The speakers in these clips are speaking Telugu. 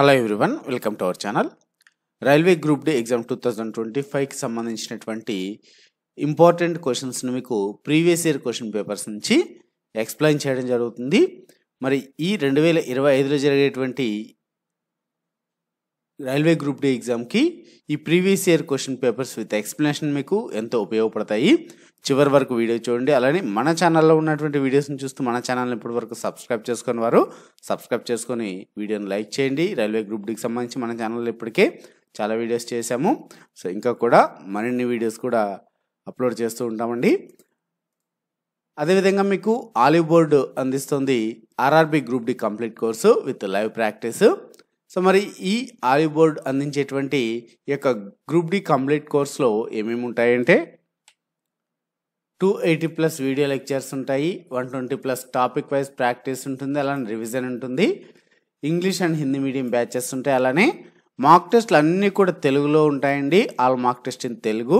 Hello everyone, welcome to our channel. Railway group D exam 2025కి సంబంధించినటువంటి ఇంపార్టెంట్ క్వశ్చన్స్ని మీకు ప్రీవియస్ ఇయర్ క్వశ్చన్ పేపర్స్ నుంచి ఎక్స్ప్లెయిన్ చేయడం జరుగుతుంది. మరి ఈ 2025లో జరిగేటువంటి రైల్వే గ్రూప్ డి ఎగ్జామ్కి ఈ previous year question papers with explanation మీకు ఎంతో ఉపయోగపడతాయి. చివరి వరకు వీడియో చూడండి. అలానే మన ఛానల్లో ఉన్నటువంటి వీడియోస్ని చూస్తూ మన ఛానల్ని ఇప్పటి వరకు సబ్స్క్రైబ్ చేసుకుని వారు సబ్స్క్రైబ్ చేసుకొని వీడియోని లైక్ చేయండి. రైల్వే గ్రూప్ డికి సంబంధించి మన ఛానల్లో ఇప్పటికే చాలా వీడియోస్ చేశాము. సో ఇంకా కూడా మరిన్ని వీడియోస్ కూడా అప్లోడ్ చేస్తూ ఉంటామండి. అదేవిధంగా మీకు ఆలివ్ బోర్డు అందిస్తుంది RRB group D complete course with live practice. So మరి ఈ ఆలివ్ బోర్డ్ అందించేటువంటి ఈ యొక్క గ్రూప్ డి కంప్లీట్ కోర్స్లో ఏమేమి ఉంటాయంటే 280+ వీడియో లెక్చర్స్ ఉంటాయి, 120+ టాపిక్ వైజ్ ప్రాక్టీస్ ఉంటుంది, అలానే రివిజన్ ఉంటుంది, English and Hindi medium batches ఉంటాయి, అలానే మాక్ టెస్ట్లు అన్నీ కూడా తెలుగులో ఉంటాయండి. All mock test in Telugu.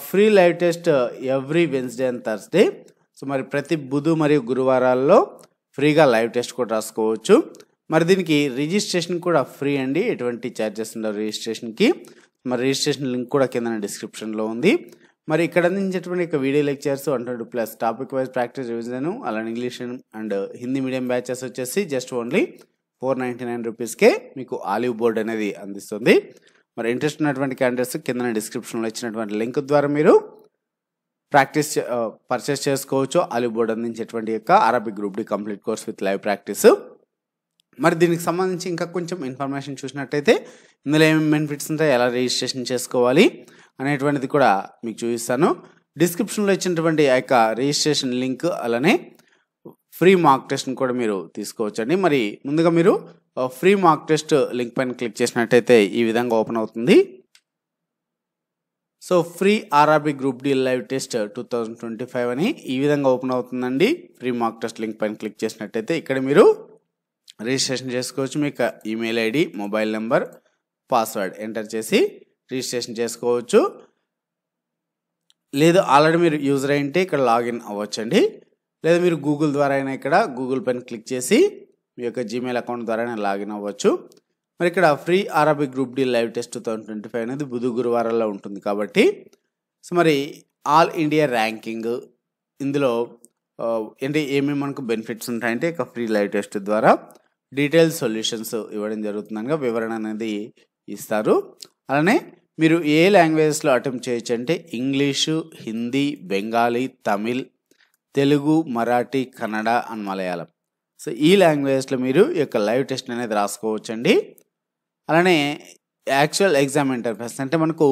Free live test every Wednesday and Thursday. So మరి ప్రతి బుధ మరియు గురువారాల్లో ఫ్రీగా లైవ్ టెస్ట్ కూడా రాసుకోవచ్చు. మరి దీనికి రిజిస్ట్రేషన్ కూడా ఫ్రీ అండి, ఎటువంటి ఛార్జెస్ ఉండవు రిజిస్ట్రేషన్కి. మరి రిజిస్ట్రేషన్ లింక్ కూడా కింద డిస్క్రిప్షన్లో ఉంది. మరి ఇక్కడ అందించేటువంటి video lectures 120+ topic wise practice revision, అలానే English and Hindi medium batches వచ్చేసి జస్ట్ ఓన్లీ 499 రూపీస్కే మీకు ఆలివ్ బోర్డ్ అనేది అందిస్తుంది. మరి ఇంట్రెస్ట్ ఉన్నటువంటి క్యాండిడేట్స్ కింద డిస్క్రిప్షన్లో ఇచ్చినటువంటి లింక్ ద్వారా మీరు పర్చేస్ చేసుకోవచ్చు. ఆలివ్ బోర్డ్ అందించేటువంటి యొక్క RRB group D complete course with live practice. మరి దీనికి సంబంధించి ఇంకా కొంచెం ఇన్ఫర్మేషన్ చూసినట్టయితే ఇందులో ఏమేమి బెనిఫిట్స్ ఉంటాయి, ఎలా రిజిస్ట్రేషన్ చేసుకోవాలి అనేటువంటిది కూడా మీకు చూపిస్తాను. డిస్క్రిప్షన్లో ఇచ్చినటువంటి ఆ యొక్క రిజిస్ట్రేషన్ లింక్ అలానే ఫ్రీ మార్క్ టెస్ట్ని కూడా మీరు తీసుకోవచ్చండి. మరి ముందుగా మీరు ఫ్రీ మార్క్ టెస్ట్ లింక్ పైన క్లిక్ చేసినట్టయితే ఈ విధంగా ఓపెన్ అవుతుంది. So free RRB group D live test 2025 అని ఈ విధంగా ఓపెన్ అవుతుందండి. ఫ్రీ మార్క్ టెస్ట్ లింక్ పైన క్లిక్ చేసినట్టయితే ఇక్కడ మీరు రిజిస్ట్రేషన్ చేసుకోవచ్చు. మీకు email ID, mobile number, password enter చేసి రిజిస్ట్రేషన్ చేసుకోవచ్చు. లేదు ఆల్రెడీ మీరు యూజర్ అయింటే ఇక్కడ లాగిన్ అవ్వచ్చండి. లేదా మీరు గూగుల్ ద్వారా అయినా ఇక్కడ గూగుల్ పైన క్లిక్ చేసి మీ యొక్క జీమెయిల్ అకౌంట్ ద్వారా లాగిన్ అవ్వచ్చు. మరి ఇక్కడ free RRB group D live test 2025 అనేది బుధ గురువారాల్లో ఉంటుంది కాబట్టి సో మరి ఆల్ ఇండియా ర్యాంకింగ్ ఇందులో అంటే ఏమేమి మనకు బెనిఫిట్స్ ఉంటాయంటే ఇక ఫ్రీ లైవ్ టెస్ట్ ద్వారా డీటెయిల్ సొల్యూషన్స్ ఇవ్వడం జరుగుతుందనగా వివరణ అనేది ఇస్తారు. అలానే మీరు ఏ లాంగ్వేజెస్లో అటెంప్ట్ చేయొచ్చు అంటే English, Hindi, Bengali, Tamil, Telugu, Marathi, Kannada and Malayalam. So ఈ లాంగ్వేజెస్లో మీరు ఈ యొక్క లైవ్ టెస్ట్ అనేది రాసుకోవచ్చండి. అలానే యాక్చువల్ ఎగ్జామ్ ఇంటర్ఫేస్ అంటే మనకు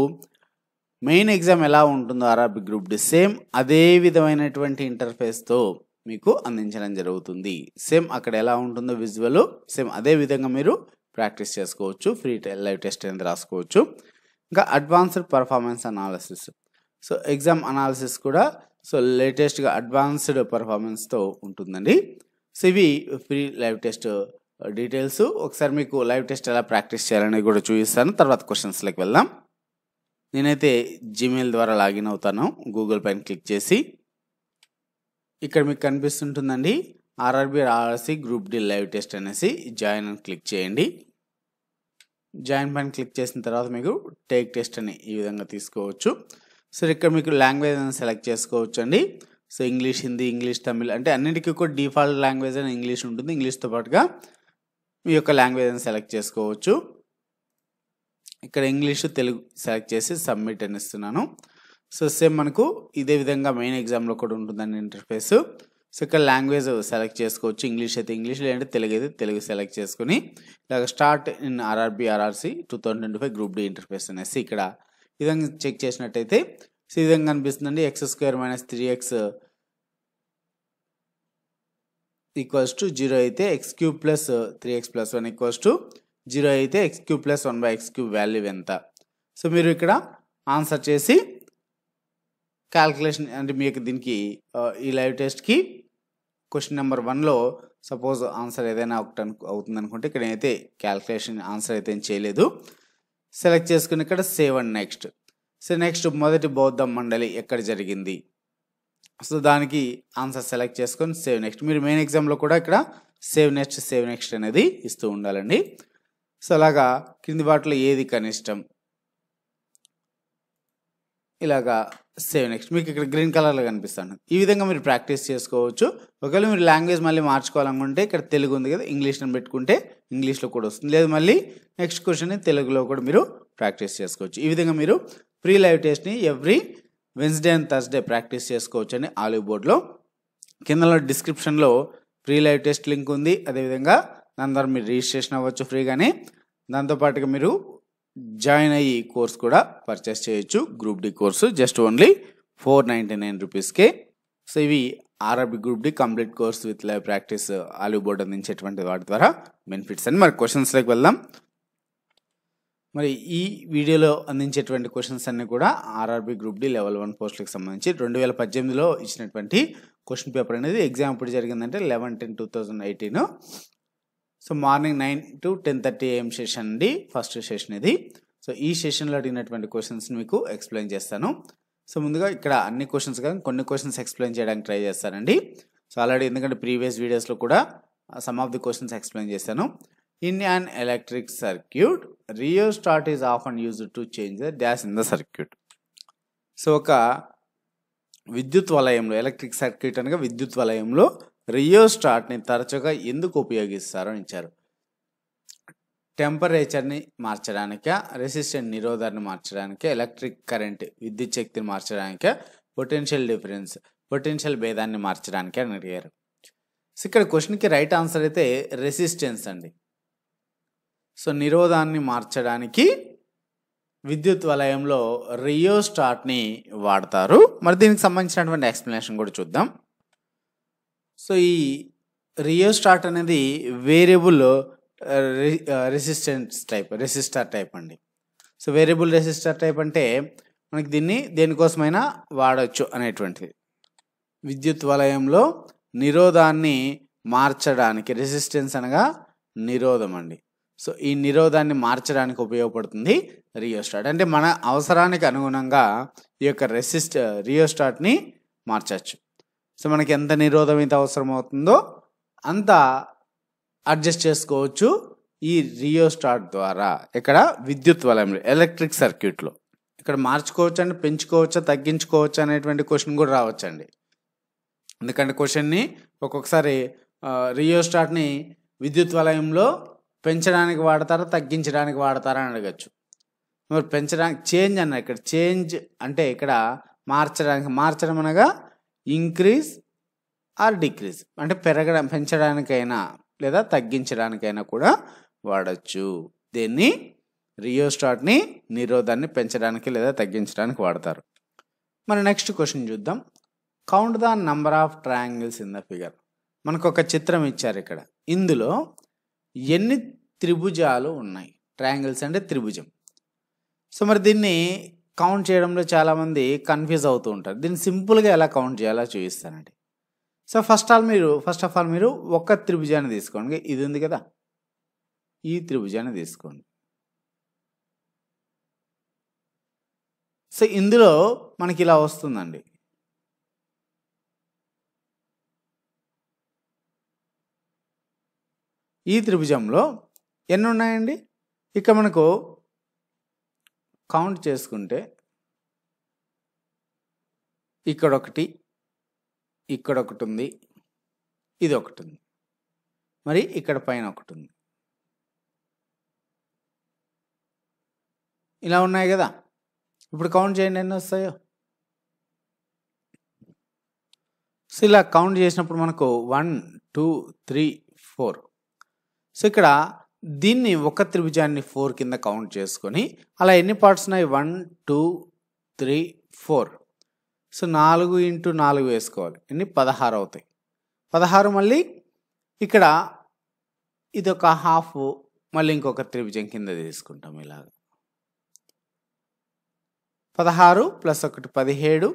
మెయిన్ ఎగ్జామ్ ఎలా ఉంటుందో ఆర్ఆర్బి గ్రూప్ డి సేమ్ అదే విధమైనటువంటి ఇంటర్ఫేస్తో మీకు అందించడం జరుగుతుంది. సేమ్ అక్కడ ఎలా ఉంటుందో విజువల్ సేమ్ అదే విధంగా మీరు ప్రాక్టీస్ చేసుకోవచ్చు. ఫ్రీ లైవ్ టెస్ట్ అనేది రాసుకోవచ్చు. ఇంకా advanced performance analysis, so exam analysis కూడా సో లేటెస్ట్గా అడ్వాన్స్డ్ పర్ఫార్మెన్స్తో ఉంటుందండి. సో ఇవి ఫ్రీ లైవ్ టెస్ట్ డీటెయిల్స్. ఒకసారి మీకు లైవ్ టెస్ట్ ఎలా ప్రాక్టీస్ చేయాలనేది కూడా చూపిస్తాను. తర్వాత క్వశ్చన్స్లోకి వెళ్దాం. నేనైతే జీమెయిల్ ద్వారా లాగిన్ అవుతాను. గూగుల్ పైన క్లిక్ చేసి ఇక్కడ మీకు కనిపిస్తుంటుందండి RRB RRC group D live test అనేసి జాయిన్ అని క్లిక్ చేయండి. జాయిన్ పైన క్లిక్ చేసిన తర్వాత మీకు టేక్ టెస్ట్ అని ఈ విధంగా తీసుకోవచ్చు. సో ఇక్కడ మీకు లాంగ్వేజ్ అని సెలెక్ట్ చేసుకోవచ్చు అండి. So English, Hindi, English, Tamil అంటే అన్నిటికీ కూడా డిఫాల్ట్ లాంగ్వేజ్ అని ఇంగ్లీష్ ఉంటుంది. ఇంగ్లీష్తో పాటుగా మీ యొక్క లాంగ్వేజ్ అని సెలెక్ట్ చేసుకోవచ్చు. ఇక్కడ ఇంగ్లీషు, తెలుగు సెలెక్ట్ చేసి సబ్మిట్ అని ఇస్తున్నాను. సో సేమ్ మనకు ఇదే విధంగా మెయిన్ ఎగ్జామ్లో కూడా ఉంటుందండి ఇంటర్ఫేస్. సో ఇక్కడ లాంగ్వేజ్ సెలెక్ట్ చేసుకోవచ్చు. ఇంగ్లీష్ అయితే ఇంగ్లీష్, లేదంటే తెలుగు అయితే తెలుగు సెలెక్ట్ చేసుకుని ఇలాగ start in RRB RRC 2025 group D interface అనేసి ఇక్కడ ఈ విధంగా చెక్ చేసినట్టయితే సో ఈ విధంగా కనిపిస్తుందండి. x² - 3x = 0 అయితే x³ + 3x + 1 = 0 అయితే x³ + 1/x³ వాల్యూ ఎంత. సో మీరు ఇక్కడ ఆన్సర్ చేసి క్యాల్కులేషన్ అంటే మీకు దీనికి ఈ లైవ్ టెస్ట్కి క్వశ్చన్ నెంబర్ 1లో సపోజ్ ఆన్సర్ ఏదైనా ఒకటి అవుతుంది అనుకుంటే ఇక్కడ అయితే క్యాల్కులేషన్ ఆన్సర్ అయితే ఏం చేయలేదు. సెలెక్ట్ చేసుకుని ఇక్కడ save and next. So next మొదటి బౌద్ధ మండలి ఎక్కడ జరిగింది, సో దానికి ఆన్సర్ సెలెక్ట్ చేసుకొని సేవ్ నెక్స్ట్. మీరు మెయిన్ ఎగ్జామ్లో కూడా ఇక్కడ సేవ్ నెక్స్ట్ అనేది ఇస్తూ ఉండాలండి. సో అలాగా కింది వాటిలో ఏది కనిష్టం, ఇలాగా సేవ్ నెక్స్ట్. మీకు ఇక్కడ గ్రీన్ కలర్లో కనిపిస్తాను. ఈ విధంగా మీరు ప్రాక్టీస్ చేసుకోవచ్చు. ఒకవేళ మీరు లాంగ్వేజ్ మళ్ళీ మార్చుకోవాలనుకుంటే ఇక్కడ తెలుగు ఉంది కదా, ఇంగ్లీష్లో పెట్టుకుంటే ఇంగ్లీష్లో కూడా వస్తుంది. లేదు మళ్ళీ నెక్స్ట్ క్వశ్చన్ తెలుగులో కూడా మీరు ప్రాక్టీస్ చేసుకోవచ్చు. ఈ విధంగా మీరు ప్రీ లైవ్ టెస్ట్ని every Wednesday and Thursday practice చేసుకోవచ్చు అని ఆలివ్ బోర్డ్లో. కిందలో డిస్క్రిప్షన్లో ప్రీ లైవ్ టెస్ట్ లింక్ ఉంది. అదేవిధంగా దాని ద్వారా మీరు రిజిస్ట్రేషన్ అవ్వచ్చు ఫ్రీగానే. దాంతోపాటుగా మీరు జాయిన్ అయ్యి కోర్స్ కూడా పర్చేస్ చేయొచ్చు. Group D course just only 499 రూపీస్కే. సో ఇవి RRB group D complete course with live practice Oliveboard అందించేటువంటి వాటి ద్వారా బెనిఫిట్స్ అని. మరి క్వశ్చన్స్లోకి వెళ్దాం. మరి ఈ వీడియోలో అందించేటువంటి క్వశ్చన్స్ అన్నీ కూడా ఆర్ఆర్బి గ్రూప్ డి లెవెల్ 1 పోస్టులకు సంబంధించి 2018లో ఇచ్చినటువంటి క్వశ్చన్ పేపర్ అనేది. ఎగ్జామ్ ఇప్పుడు జరిగిందంటే 11/10/2018. So morning 9 to 10:30 AM session అండి, ఫస్ట్ సెషన్ ఇది. సో ఈ సెషన్లో అడిగినటువంటి క్వశ్చన్స్ మీకు ఎక్స్ప్లెయిన్ చేస్తాను. సో ముందుగా ఇక్కడ అన్ని క్వశ్చన్స్ కాదు, కొన్ని క్వశ్చన్స్ ఎక్స్ప్లెయిన్ చేయడానికి ట్రై చేస్తానండి. సో ఆల్రెడీ ఎందుకంటే ప్రీవియస్ వీడియోస్లో కూడా some of the questions explain చేస్తాను. In an electric circuit rheostat is often used to change the dash in the circuit. So ఒక విద్యుత్ వలయంలో, ఎలక్ట్రిక్ సర్క్యూట్ అనగా విద్యుత్ వలయంలో రియోస్టాట్ని తరచుగా ఎందుకు ఉపయోగిస్తారో ఇచ్చారు. టెంపరేచర్ని మార్చడానికా, రెసిస్టెంట్ నిరోధాన్ని మార్చడానికా, ఎలక్ట్రిక్ కరెంట్ విద్యుత్ శక్తిని మార్చడానికా, పొటెన్షియల్ భేదాన్ని మార్చడానికా అని అడిగారు. సో ఇక్కడ క్వశ్చన్కి రైట్ ఆన్సర్ అయితే రెసిస్టెన్స్ అండి. సో నిరోధాన్ని మార్చడానికి విద్యుత్ వలయంలో రియోస్టాట్ని వాడతారు. మరి దీనికి సంబంధించినటువంటి ఎక్స్ప్లెనేషన్ కూడా చూద్దాం. సో ఈ రియోస్టాట్ అనేది వేరియబుల్ రెసిస్టర్ టైప్ అండి. సో వేరియబుల్ రెసిస్టర్ టైప్ అంటే మనకి దీన్ని దేనికోసమైనా వాడచ్చు అనేటువంటిది. విద్యుత్ వలయంలో నిరోధాన్ని మార్చడానికి, రెసిస్టెన్స్ అనగా నిరోధం అండి. సో ఈ నిరోధాన్ని మార్చడానికి ఉపయోగపడుతుంది రియోస్టాట్. అంటే మన అవసరానికి అనుగుణంగా ఈ యొక్క రియోస్టాట్ని మార్చచ్చు. సో మనకి ఎంత నిరోధం అయితే అవసరం అవుతుందో అంత అడ్జస్ట్ చేసుకోవచ్చు ఈ రియోస్టాట్ ద్వారా. ఇక్కడ విద్యుత్ వలయంలో, ఎలక్ట్రిక్ సర్క్యూట్లో ఇక్కడ మార్చుకోవచ్చు అండి, పెంచుకోవచ్చా, తగ్గించుకోవచ్చు అనేటువంటి క్వశ్చన్ కూడా రావచ్చండి. ఎందుకంటే క్వశ్చన్ని ఒక్కొక్కసారి రియోస్టాట్ని విద్యుత్ వలయంలో పెంచడానికి వాడతారా, తగ్గించడానికి వాడతారా అని అడగచ్చు. మరి పెంచడానికి చేంజ్ అన్న, ఇక్కడ చేంజ్ అంటే ఇక్కడ మార్చడం అనగా ఇంక్రీజ్ ఆర్ డిక్రీజ్ అంటే పెంచడానికైనా లేదా తగ్గించడానికైనా కూడా వాడచ్చు. దీన్ని రియోస్టాట్ని నిరోధాన్ని పెంచడానికి లేదా తగ్గించడానికి వాడతారు. మరి నెక్స్ట్ క్వశ్చన్ చూద్దాం. Count the number of triangles in the figure. మనకు ఒక చిత్రం ఇచ్చారు ఇక్కడ. ఇందులో ఎన్ని త్రిభుజాలు ఉన్నాయి? ట్రయాంగిల్స్ అంటే త్రిభుజం. సో మరి దీన్ని కౌంట్ చేయడంలో చాలామంది కన్ఫ్యూజ్ అవుతూ ఉంటారు. దీన్ని సింపుల్గా ఎలా కౌంట్ చేయాలో చూపిస్తానండి. సో ఫస్ట్ ఆఫ్ ఆల్ మీరు ఒక త్రిభుజాన్ని తీసుకోండి. ఇది ఉంది కదా, ఈ త్రిభుజాన్ని తీసుకోండి. సో ఇందులో మనకి ఇలా వస్తుందండి. ఈ త్రిభుజంలో ఎన్ని ఉన్నాయండి? ఇక్కడ మనకు కౌంట్ చేసుకుంటే ఇక్కడ ఒకటి, ఇక్కడ ఒకటి ఉంది, ఇది ఒకటి ఉంది, మరి ఇక్కడ పైన ఒకటి ఉంది. ఇలా ఉన్నాయి కదా. ఇప్పుడు కౌంట్ చేయండి ఎన్ని వస్తాయో. సో ఇలా కౌంట్ చేసినప్పుడు మనకు 1 2 3 4. సో ఇక్కడ దీన్ని ఒక త్రిభుజాన్ని 4 కింద కౌంట్ చేసుకొని అలా ఎన్ని పార్ట్స్ ఉన్నాయి? 1 2 3 4. సో 4 × 4 వేసుకోవాలి. ఎన్ని? 16 అవుతాయి. 16 మళ్ళీ ఇక్కడ ఇది ఒక హాఫ్, మళ్ళీ ఇంకొక త్రిభుజం కింద తీసుకుంటాం. ఇలాగ 16 + 1 17,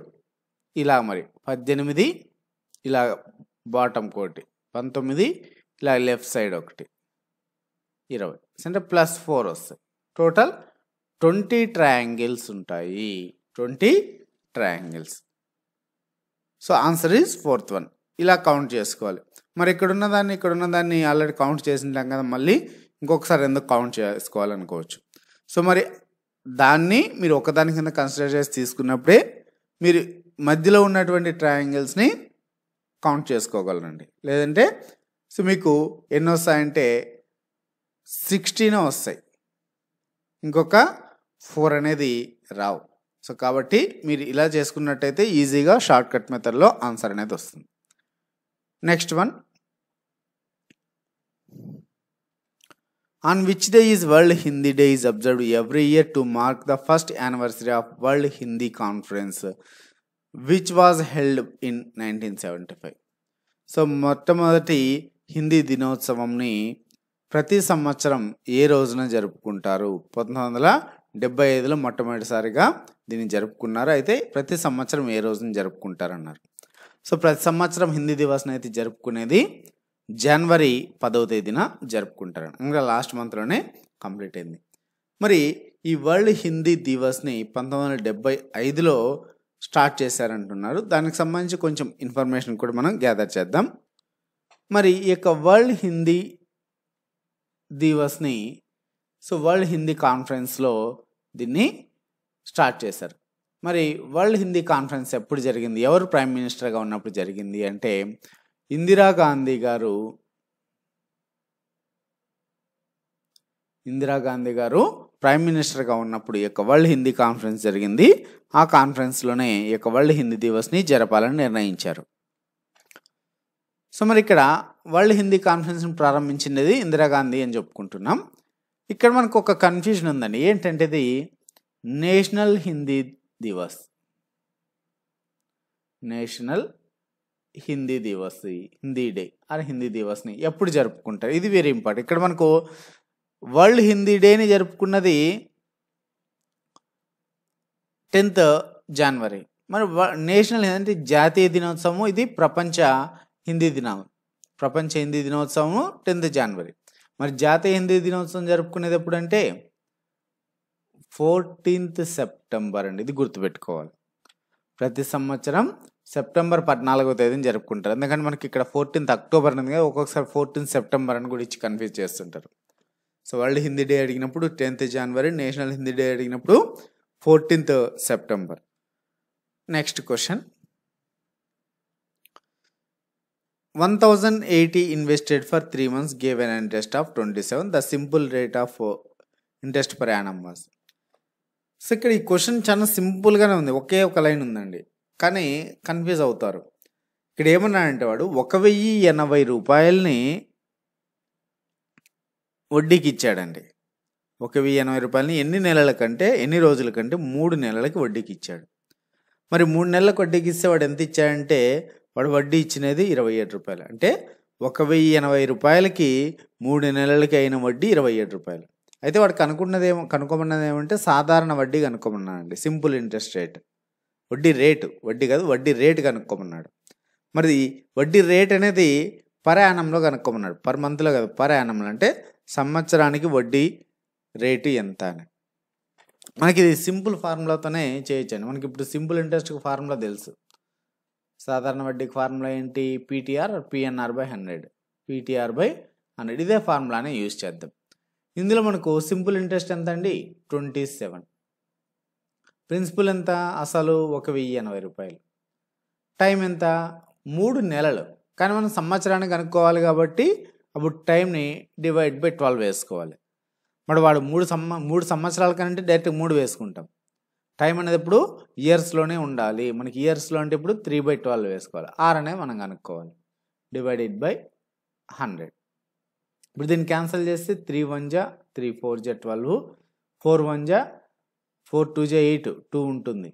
ఇలా మరి 18, ఇలా బాటమ్ కోటి 19, ఇలా లెఫ్ట్ సైడ్ ఒకటి 20 అంటే +4 వస్తాయి. టోటల్ 20 ట్రయాంగిల్స్ ఉంటాయి. 20 triangles. So answer is 4th one. ఇలా కౌంట్ చేసుకోవాలి. మరి ఇక్కడ ఉన్నదాన్ని ఆల్రెడీ కౌంట్ చేసింటాం కదా, మళ్ళీ ఇంకొకసారి ఎందుకు కౌంట్ చేసుకోవాలనుకోవచ్చు. సో మరి దాన్ని మీరు ఒకదాని కింద కన్సిడర్ చేసి తీసుకున్నప్పుడే మీరు మధ్యలో ఉన్నటువంటి ట్రయాంగిల్స్ని కౌంట్ చేసుకోగలరండి. లేదంటే సో మీకు ఎన్ని వస్తాయంటే 16 వస్తాయి, ఇంకొక 4 అనేది రావు. సో కాబట్టి మీరు ఇలా చేసుకున్నట్టయితే ఈజీగా షార్ట్ కట్ మెథడ్లో ఆన్సర్ అనేది వస్తుంది. Next one, on which day is World Hindi Day is observed every year to mark the first anniversary of World Hindi Conference which was held in 1975. So మొట్టమొదటి హిందీ దినోత్సవంని ప్రతి సంవత్సరం ఏ రోజున జరుపుకుంటారు? 1975లో మొట్టమొదటిసారిగా దీన్ని జరుపుకున్నారు. అయితే ప్రతి సంవత్సరం ఏ రోజున జరుపుకుంటారన్నారు. సో ప్రతి సంవత్సరం హిందీ దివస్ని అయితే జరుపుకునేది జనవరి 10వ తేదీన జరుపుకుంటారు. ఇంకా లాస్ట్ మంత్లోనే కంప్లీట్ అయింది. మరి ఈ వరల్డ్ హిందీ దివస్ని 1975లో స్టార్ట్ చేశారంటున్నారు. దానికి సంబంధించి కొంచెం ఇన్ఫర్మేషన్ కూడా మనం గ్యాదర్ చేద్దాం. మరి ఈ యొక్క వరల్డ్ హిందీ దివస్ని సో వరల్డ్ హిందీ కాన్ఫరెన్స్లో దీన్ని స్టార్ట్ చేశారు. మరి వరల్డ్ హిందీ కాన్ఫరెన్స్ ఎప్పుడు జరిగింది, ఎవరు ప్రైమ్ మినిస్టర్గా ఉన్నప్పుడు జరిగింది అంటే ఇందిరాగాంధీ గారు ప్రైమ్ మినిస్టర్గా ఉన్నప్పుడు ఈ యొక్క వరల్డ్ హిందీ కాన్ఫరెన్స్ జరిగింది. ఆ కాన్ఫరెన్స్లోనే ఈ యొక్క వరల్డ్ హిందీ దివస్ని జరపాలని నిర్ణయించారు. సో మరి ఇక్కడ వరల్డ్ హిందీ కాన్ఫరెన్స్ని ప్రారంభించినది ఇందిరాగాంధీ అని చెప్పుకుంటున్నాం. ఇక్కడ మనకు ఒక కన్ఫ్యూజన్ ఉందండి. ఏంటంటే ఇది national Hindi Divas, national Hindi Divas, Hindi day or Hindi దివస్ని ఎప్పుడు జరుపుకుంటారు? ఇది వెరీ ఇంపార్టెంట్. ఇక్కడ మనకు వరల్డ్ హిందీ డేని జరుపుకున్నది 10th జనవరి. మరి నేషనల్ అంటే జాతీయ దినోత్సవం, ఇది ప్రపంచ హిందీ దినోత్సవం 10th జనవరి. మరి జాతీయ హిందీ దినోత్సవం జరుపుకునేది ఎప్పుడంటే 14th సెప్టెంబర్ అండి. ఇది గుర్తుపెట్టుకోవాలి. ప్రతి సంవత్సరం సెప్టెంబర్ 14వ తేదీని జరుపుకుంటారు. ఎందుకంటే మనకి ఇక్కడ 14th అక్టోబర్ ఉంది కదా, ఒక్కొక్కసారి 14th సెప్టెంబర్ అని కూడా ఇచ్చి కన్ఫ్యూజ్ చేస్తుంటారు. సో వరల్డ్ హిందీ డే అడిగినప్పుడు 10th జనవరి, నేషనల్ హిందీ డే అడిగినప్పుడు 14th September. Next question, 1080 invested for 3 months gave an interest of 27. The simple rate of interest per annum was. So ఇక్కడ ఈ క్వశ్చన్ చాలా సింపుల్గానే ఉంది, ఒకే ఒక లైన్ ఉందండి, కానీ కన్ఫ్యూజ్ అవుతారు. ఇక్కడ ఏమన్నాడంటే వాడు 1080 రూపాయలని వడ్డీకి ఇచ్చాడండి. 1080 రూపాయలని ఎన్ని నెలల కంటే, ఎన్ని రోజుల కంటే 3 నెలలకి వడ్డీకి ఇచ్చాడు. మరి 3 నెలలకు వడ్డీకి ఇస్తే వాడు ఎంత ఇచ్చాడంటే వాడు వడ్డీ ఇచ్చినది 27 రూపాయలు. అంటే 1080 రూపాయలకి 3 నెలలకి అయిన వడ్డీ 27 రూపాయలు. అయితే వాడు కనుక్కోమన్నది ఏమంటే సాధారణ వడ్డీ కనుక్కోమన్నాడండి, సింపుల్ ఇంట్రెస్ట్ రేట్. వడ్డీ రేటు, వడ్డీ కాదు, వడ్డీ రేటు కనుక్కోమన్నాడు. మరి వడ్డీ రేట్ అనేది పర్ యానంలో కనుక్కోమన్నాడు, పర్ మంత్లో కాదు, పర్ యానంలో. అంటే సంవత్సరానికి వడ్డీ రేటు ఎంత అని. మనకి ఇది సింపుల్ ఫార్ములాతోనే చేయొచ్చండి. మనకి ఇప్పుడు సింపుల్ ఇంట్రెస్ట్కి ఫార్ములా తెలుసు. సాధారణ వడ్డీకి ఫార్ములా ఏంటి? PTR PNR by 100, PTR by 100. ఇదే ఫార్ములానే యూజ్ చేద్దాం. ఇందులో మనకు సింపుల్ ఇంట్రెస్ట్ ఎంత అండి? 27. ప్రిన్సిపల్ ఎంత? అసలు 1080 రూపాయలు. టైం ఎంత? 3 నెలలు. కానీ మనం సంవత్సరానికి కనుక్కోవాలి కాబట్టి అప్పుడు టైంని డివైడ్ బై 12 వేసుకోవాలి. మరి వాడు 3 సంవత్సరాల కంటే డైరెక్ట్ 3 వేసుకుంటాం. టైం అనేది ఇప్పుడు ఇయర్స్లోనే ఉండాలి. మనకి ఇయర్స్లో అంటే ఇప్పుడు 3/12 వేసుకోవాలి. 6 అనేది మనం కనుక్కోవాలి. Divided by 100. ఇప్పుడు దీన్ని క్యాన్సిల్ చేస్తే 3 1 జా 3 4 జా 12, 4 1 జా 4 2 జా 8, 2 ఉంటుంది.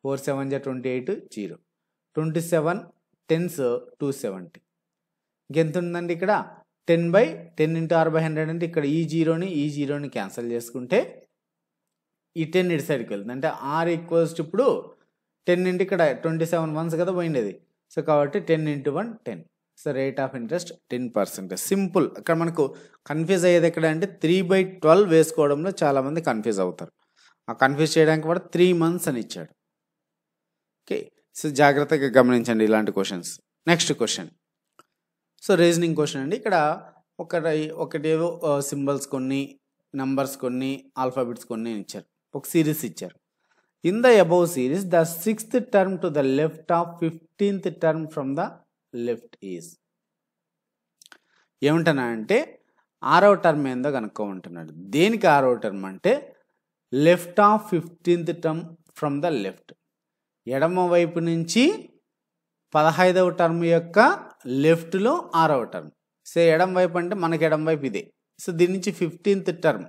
4 7 జా 28, 0. 27 10s 270. ఇంకెంత ఉందండి ఇక్కడ? 10/10 × R/100 అంటే ఇక్కడ ఈ జీరోని క్యాన్సిల్ చేసుకుంటే ఈ 10 ఇటు సైడ్కి వెళ్తుంది. అంటే R ఈక్వల్స్ ఇప్పుడు 10 ఇంటి ఇక్కడ 27 1s కదా పోయిండేది. సో కాబట్టి 10 × 1 10. So rate of interest 10%. Simple. ఇక్కడ మనకు కన్ఫ్యూజ్ అయ్యేది ఎక్కడ అంటే 3/12 వేసుకోవడంలో చాలామంది కన్ఫ్యూజ్ అవుతారు. ఆ కన్ఫ్యూజ్ చేయడానికి కూడా 3 months అని ఇచ్చాడు. ఓకే, సో జాగ్రత్తగా గమనించండి ఇలాంటి questions. Next question, so reasoning question అండి. ఇక్కడ ఒకటేవో సింబల్స్ కొన్ని, నంబర్స్ కొన్ని, ఆల్ఫాబెట్స్ కొన్ని ఇచ్చారు. ఒక సిరీస్ ఇచ్చారు. In the above series the 6th term two the left of 15th term from the left is. ఏమంటున్నా అంటే 6వ టర్మ్ ఏందో కనుక్కోమంటున్నాడు. దేనికి 6వ టర్మ్ అంటే left of 15th term from the left, ఎడమ వైపు నుంచి 15వ టర్మ్ యొక్క లెఫ్ట్లో 6వ టర్మ్. సో ఎడమ వైపు అంటే మనకి ఎడమ వైపు ఇదే. సో దీని నుంచి 15th టర్మ్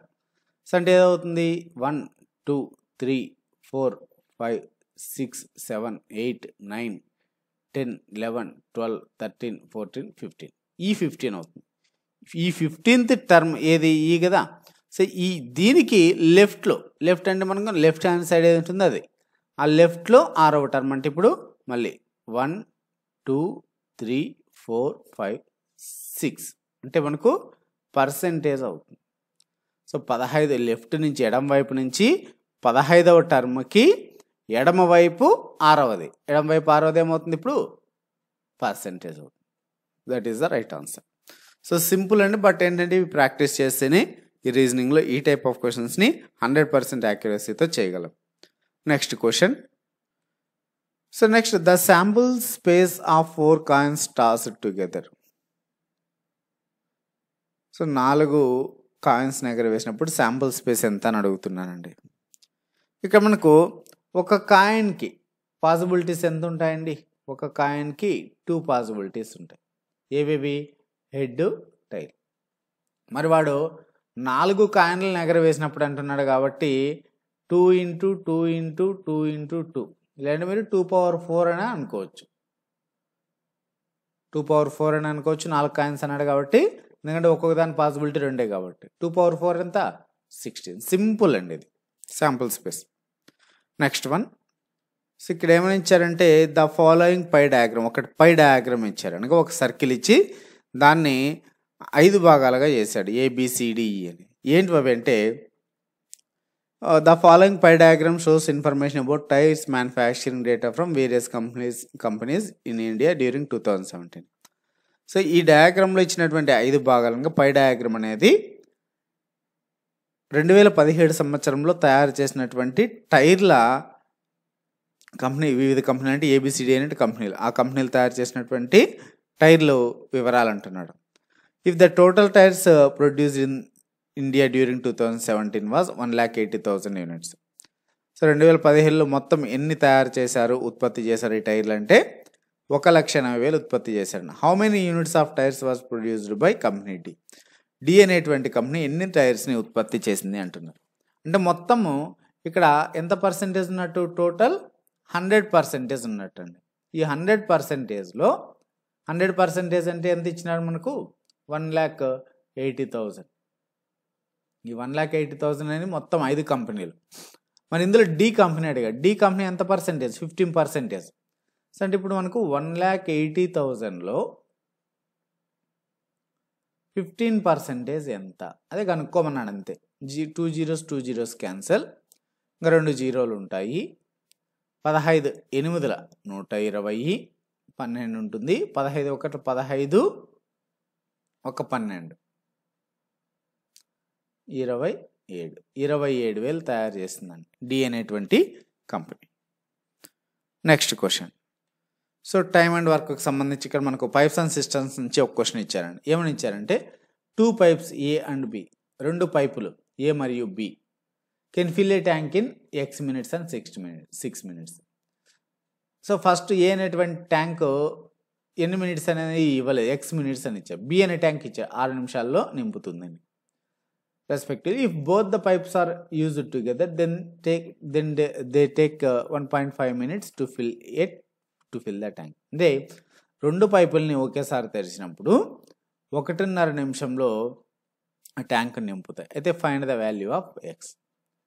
సో అంటే ఏదవుతుంది 1 2 3 4 5 6 7 8 9 10 11 12 13 14 15 ఈ 15 అవుతుంది. ఈ 15th టర్మ్ ఏది ఈ కదా. సో ఈ దీనికి లెఫ్ట్ అంటే మనకు లెఫ్ట్ హ్యాండ్ సైడ్ ఏది ఉంటుందో అది, ఆ లెఫ్ట్లో 6వ టర్మ్ అంటే ఇప్పుడు మళ్ళీ 1 2 3 4 5 6 అంటే మనకు పర్సెంటేజ్ అవుతుంది. సో 15 లెఫ్ట్ నుంచి ఎడమ వైపు నుంచి 15వ టర్మ్కి ఎడమ వైపు 6వది, ఎడమ వైపు 6వది ఏమవుతుంది ఇప్పుడు పర్సెంటేజ్ అవుతుంది. That is the right answer. So simple అండి, బట్ ఏంటంటే ఇవి ప్రాక్టీస్ చేస్తేనే ఈ రీజనింగ్లో ఈ టైప్ ఆఫ్ క్వశ్చన్స్ని 100% యాక్యురసీతో చేయగలం. Next question. So next the sample space of 4 coins tossed together. So 4 coins ఎగరవేసినప్పుడు శాంపుల్ స్పేస్ ఎంత అని అడుగుతున్నానండి. ఇక్కడ మనకు ఒక కాయిన్కి పాసిబిలిటీస్ ఎంత ఉంటాయండి? ఒక కాయిన్కి 2 పాసిబిలిటీస్ ఉంటాయి. ఏవేవి? Head, tail. మరి వాడు 4 కాయిన్లను ఎగరవేసినప్పుడు అంటున్నాడు కాబట్టి 2 × 2 × 2 × 2 ఇలాంటి మీరు 2⁴ అని అనుకోవచ్చు. 2⁴ అని అనుకోవచ్చు. 4 కాయిన్స్ అన్నాడు కాబట్టి, ఎందుకంటే ఒక్కొక్క దాని పాసిబిలిటీ 2 కాబట్టి 2⁴ ఎంత 16. సింపుల్ అండి ఇది sample space. Next one. So ఇక్కడ ఏమని ఇచ్చారంటే ద ఫాలోయింగ్ పై డయాగ్రామ్, ఒకటి పై డయాగ్రామ్ ఇచ్చారు. అనగా ఒక సర్కిల్ ఇచ్చి దాన్ని 5 భాగాలుగా చేశాడు, ABCDE అని. ఏంటి అవి అంటే the following pie diagram shows information about tyres manufacturing data from various companies in India during 2017. So ఈ డయాగ్రామ్లో ఇచ్చినటువంటి 5 భాగాలుగా పై డయాగ్రామ్ అనేది 2017 సంవత్సరంలో తయారు చేసినటువంటి టైర్ల కంపెనీ, వివిధ కంపెనీలు అంటే ABCD అనే కంపెనీలు, ఆ కంపెనీలు తయారు చేసినటువంటి టైర్లు వివరాలు అంటున్నాడు. If the total tyres produced in India during 2017 was 1,80,000 units. So 2017లో మొత్తం ఎన్ని తయారు చేశారు, ఉత్పత్తి చేశారు ఈ టైర్లు అంటే 1,80,000 ఉత్పత్తి చేశారు. How many units of tyres was produced by company D. D అనేటువంటి కంపెనీ ఎన్ని టైర్స్ని ఉత్పత్తి చేసింది అంటున్నారు. అంటే మొత్తము ఇక్కడ ఎంత పర్సెంటేజ్ ఉన్నట్టు? టోటల్ 100% ఉన్నట్టు అండి. ఈ 100%లో 100% అంటే ఎంత ఇచ్చినారు మనకు? 1,80,000. ఈ 1,80,000 అనేది మొత్తం 5 కంపెనీలు. మరి ఇందులో డి కంపెనీ అడిగాడు. డి కంపెనీ ఎంత పర్సెంటేజ్? 15%. సో అంటే ఇప్పుడు మనకు 1,80,000లో 15% ఎంత అదే కనుక్కోమన్నాడు అంతే. 2 zeros క్యాన్సల్, ఇంకా 2 జీరోలు ఉంటాయి. 15 8 120, 12 ఉంటుంది. 15 1 15, 1 12 27,000 తయారు చేస్తుందండి డి అనేటువంటి company. Next question. So time and వర్క్కి సంబంధించి ఇక్కడ మనకు పైప్స్ అండ్ సిస్టమ్స్ నుంచి ఒక క్వశ్చన్ ఇచ్చారండి. ఏమని ఇచ్చారంటే 2 pipes A and B, 2 పైపులు A మరియు B can fill a tank in X minutes and 6 minutes. So first A అనేటువంటి ట్యాంక్ ఎన్ని మినిట్స్ అనేది ఇవ్వలేదు, X minutes అని ఇచ్చారు. B అనే ట్యాంక్ ఇచ్చారు 6 నిమిషాల్లో నింపుతుందని. Respectively if both the pipes are used together then they take 1.5 minutes to fill the tank. అంటే 2 పైపుల్ని ఒకేసారి తెరిచినప్పుడు 1.5 నిమిషంలో ఆ ట్యాంక్ నింపుతాయి. అయితే find the value of X.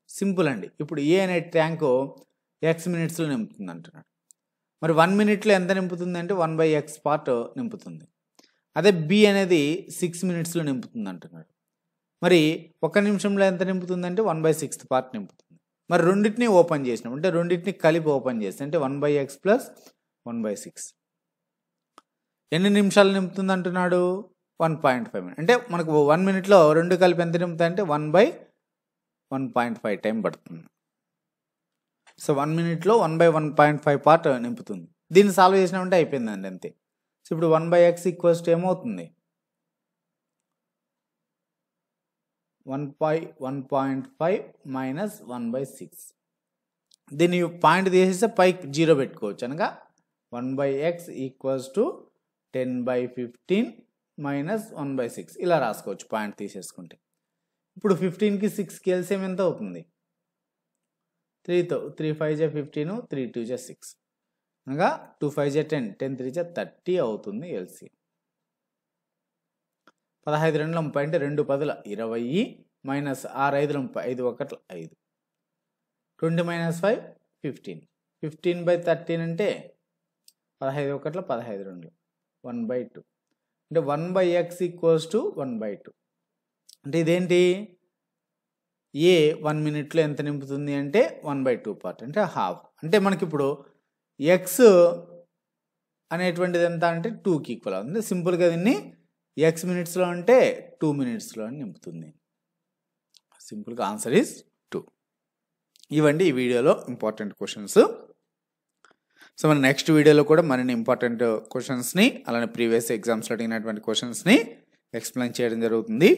Simple అండి. ఇప్పుడు ఏ అనే ట్యాంకు X minutesలో నింపుతుంది అంటున్నాడు. మరి 1 minute ఎంత నింపుతుంది అంటే 1/x పార్ట్ నింపుతుంది. అదే B అనేది 6 minutesలో నింపుతుంది అంటున్నాడు. మరి 1 నిమిషంలో ఎంత నింపుతుంది అంటే 1/6 పార్ట్ నింపుతుంది. మరి రెండింటిని ఓపెన్ చేసినాం అంటే రెండింటిని కలిపి ఓపెన్ చేస్తే అంటే 1/x + 1/6 ఎన్ని నిమిషాలు నింపుతుంది అంటున్నాడు? 1.5 మినిట్. అంటే మనకు 1 మినిట్లో రెండు కలిపి ఎంత నింపుతాయి అంటే 1/1.5 టైం పడుతుంది. సో 1 మినిట్లో 1/1.5 పార్ట్ నింపుతుంది. దీన్ని సాల్వ్ చేసినామంటే అయిపోయిందండి అంతే. సో ఇప్పుడు 1/x ఈక్వల్స్ టు ఏమవుతుంది 1/1.5 మైనస్ 1/6. దీన్ని పాయింట్ తీసేస్తే పైకి 0 పెట్టుకోవచ్చు. అనగా 1/x ఈక్వల్స్ టు 10/15 మైనస్ 1/6 ఇలా రాసుకోవచ్చు పాయింట్ తీసేసుకుంటే. ఇప్పుడు 15కి 6కి ఎల్సిఎం ఎంత అవుతుంది 3తో 3 5 జా 15 3 2 జా 6 అనగా 2 5 జా 10 10 3 జా 30 అవుతుంది ఎల్సిఎం. 15 2 30 అంటే 2 10 20 మైనస్ 6 5 30 5 1 5 20 మైనస్ 5 15 15/13 అంటే 15 1 15 2 1/2 అంటే 1/x ఈక్వల్స్ టు 1/2. అంటే ఇదేంటి ఏ 1 మినిట్లో ఎంత నింపుతుంది అంటే 1/2 పార్ట్ అంటే హాఫ్. అంటే మనకి ఇప్పుడు ఎక్స్ అనేటువంటిది ఎంత అంటే 2కి ఈక్వల్ అవుతుంది. సింపుల్గా దీన్ని ఎక్స్ మినిట్స్లో అంటే 2 మినిట్స్లో నింపుతుంది. సింపుల్గా ఆన్సర్ ఈజ్ 2. ఇవండి ఈ వీడియోలో ఇంపార్టెంట్ క్వశ్చన్స్. సో మన నెక్స్ట్ వీడియోలో కూడా మరిన్ని ఇంపార్టెంట్ క్వశ్చన్స్ని అలానే ప్రీవియస్ ఎగ్జామ్స్లో అడిగినటువంటి క్వశ్చన్స్ని ఎక్స్ప్లెయిన్ చేయడం జరుగుతుంది.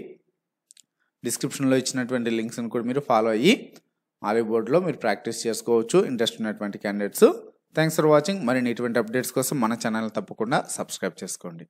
డిస్క్రిప్షన్లో ఇచ్చినటువంటి లింక్స్ని కూడా మీరు ఫాలో అయ్యి ఆలివ్ బోర్డ్లో మీరు ప్రాక్టీస్ చేసుకోవచ్చు ఇంట్రెస్ట్ ఉన్నటువంటి క్యాండిడేట్స్. Thanks for watching. మరిన్ని ఇటువంటి అప్డేట్స్ కోసం మన ఛానల్ తప్పకుండా సబ్స్క్రైబ్ చేసుకోండి.